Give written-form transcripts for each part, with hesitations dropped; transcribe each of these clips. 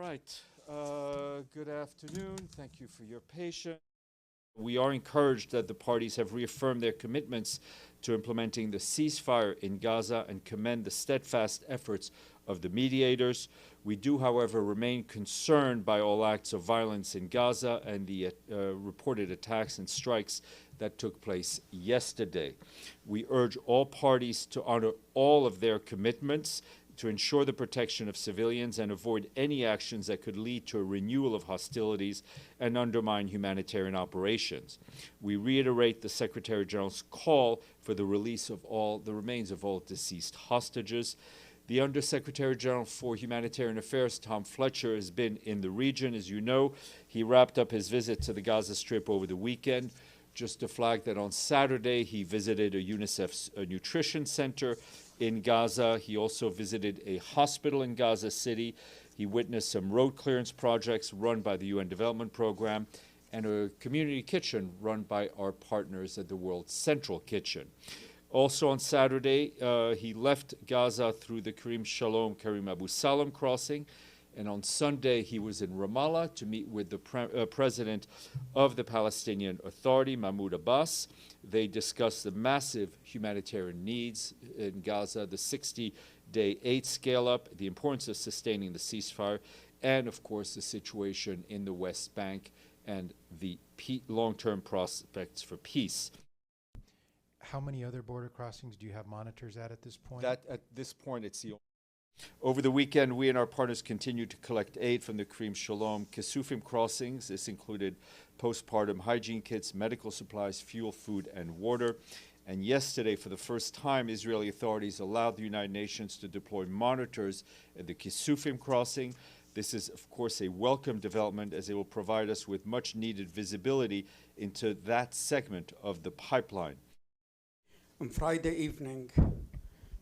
right. Good afternoon. Thank you for your patience. We are encouraged that the parties have reaffirmed their commitments to implementing the ceasefire in Gaza and commend the steadfast efforts of the mediators. We do, however, remain concerned by all acts of violence in Gaza and the reported attacks and strikes that took place yesterday. We urge all parties to honor all of their commitments to ensure the protection of civilians and avoid any actions that could lead to a renewal of hostilities and undermine humanitarian operations. We reiterate the Secretary General's call for the release of all the remains of all deceased hostages. The Undersecretary General for Humanitarian Affairs, Tom Fletcher, has been in the region. As you know, he wrapped up his visit to the Gaza Strip over the weekend. Just to flag that on Saturday, he visited a UNICEF's nutrition center in Gaza. He also visited a hospital in Gaza City. He witnessed some road clearance projects run by the UN Development Program and a community kitchen run by our partners at the World Central Kitchen. Also on Saturday, he left Gaza through the Kerem Abu Salem crossing. And on Sunday, he was in Ramallah to meet with the president of the Palestinian Authority, Mahmoud Abbas. They discussed the massive humanitarian needs in Gaza, the 60-day aid scale-up, the importance of sustaining the ceasefire, and, of course, the situation in the West Bank and the long-term prospects for peace. How many other border crossings do you have monitors at this point? At this point, it's the only. Over the weekend, we and our partners continued to collect aid from the Kerem Shalom Kisufim crossings. This included postpartum hygiene kits, medical supplies, fuel, food, and water. And yesterday, for the first time, Israeli authorities allowed the United Nations to deploy monitors at the Kisufim crossing. This is, of course, a welcome development as it will provide us with much-needed visibility into that segment of the pipeline. On Friday evening,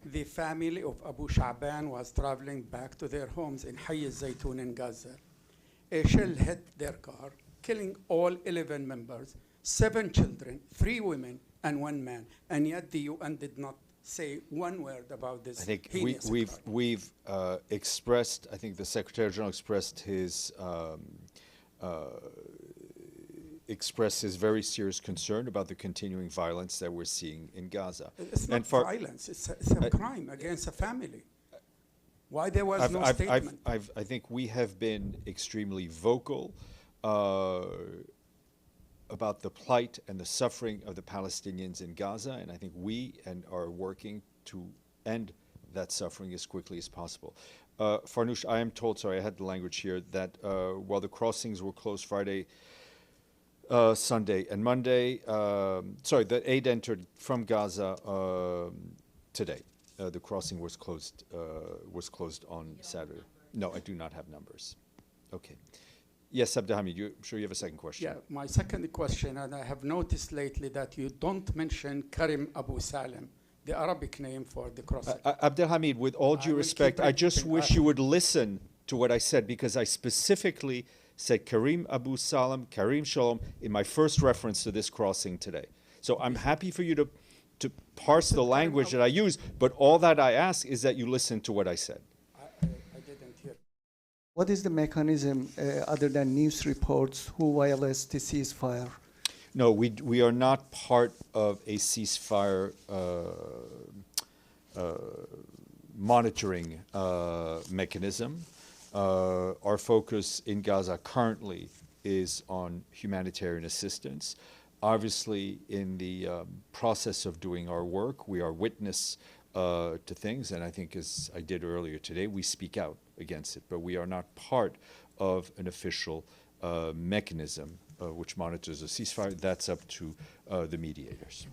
the family of Abu Sha'ban was traveling back to their homes in Hayy al-Zaytun in Gaza. A shell hit their car, killing all 11 members, 7 children, 3 women, and 1 man. And yet the UN did not say one word about this. I think we've expressed, I think the Secretary General expressed his very serious concern about the continuing violence that we're seeing in Gaza. It's not violence, it's a crime against a family. Why there was no statement? I think we have been extremely vocal about the plight and the suffering of the Palestinians in Gaza, and I think we are working to end that suffering as quickly as possible. Farnoosh, I am told, sorry, I had the language here, that while the crossings were closed Friday, Sunday and Monday, the aid entered from Gaza today. The crossing was closed on Saturday. No, I do not have numbers. Okay. Yes, Abdelhamid, I'm sure you have a second question. Yeah, my second question, and I have noticed lately that you don't mention Kerem Abu Salem, the Arabic name for the crossing. Abdelhamid, with all due respect, I just wish you would listen to what I said, because I specifically said Kerem Abu Salem, Kerem Shalom in my first reference to this crossing today. So I'm happy for you to parse the language that I use, but all that I ask is that you listen to what I said. I didn't hear. What is the mechanism other than news reports who violates the ceasefire? No, we are not part of a ceasefire monitoring mechanism. Our focus in Gaza currently is on humanitarian assistance. Obviously, in the process of doing our work, we are witness to things, and I think, as I did earlier today, we speak out against it, but we are not part of an official mechanism which monitors a ceasefire. That's up to the mediators.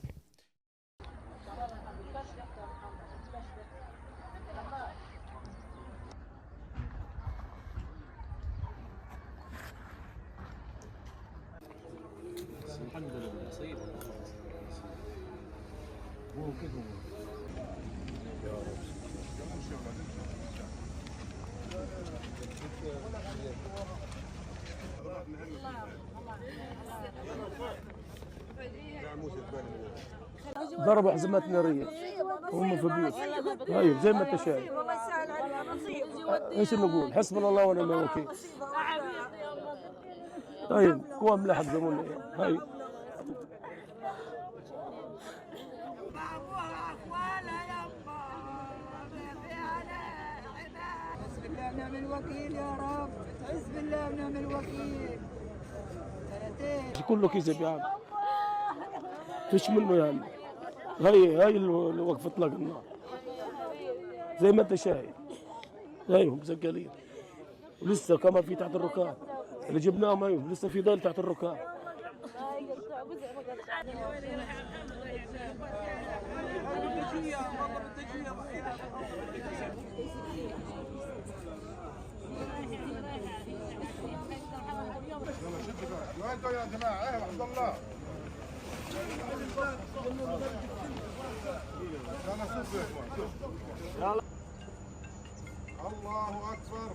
ضربوا حزمات ناريه هم في بيوت. طيب زي ما انت شايف. ايش نقول؟ حسبنا الله ونعم الوكيل. طيب قوام ملاحق زموننا هاي. ونعم الوكيل يا رب، حسب الله ونعم الوكيل. كله كذب يا عم، فيش منه يعني. هاي اللي وقف اطلاق النار زي ما انت شايف. ايوه مسجلين ولسه كمان في تحت الركاب اللي جبناهم. ايوه لسه في ضيل تحت الركاب. وين يا جماعه؟ ايه عبد الله الله اكبر.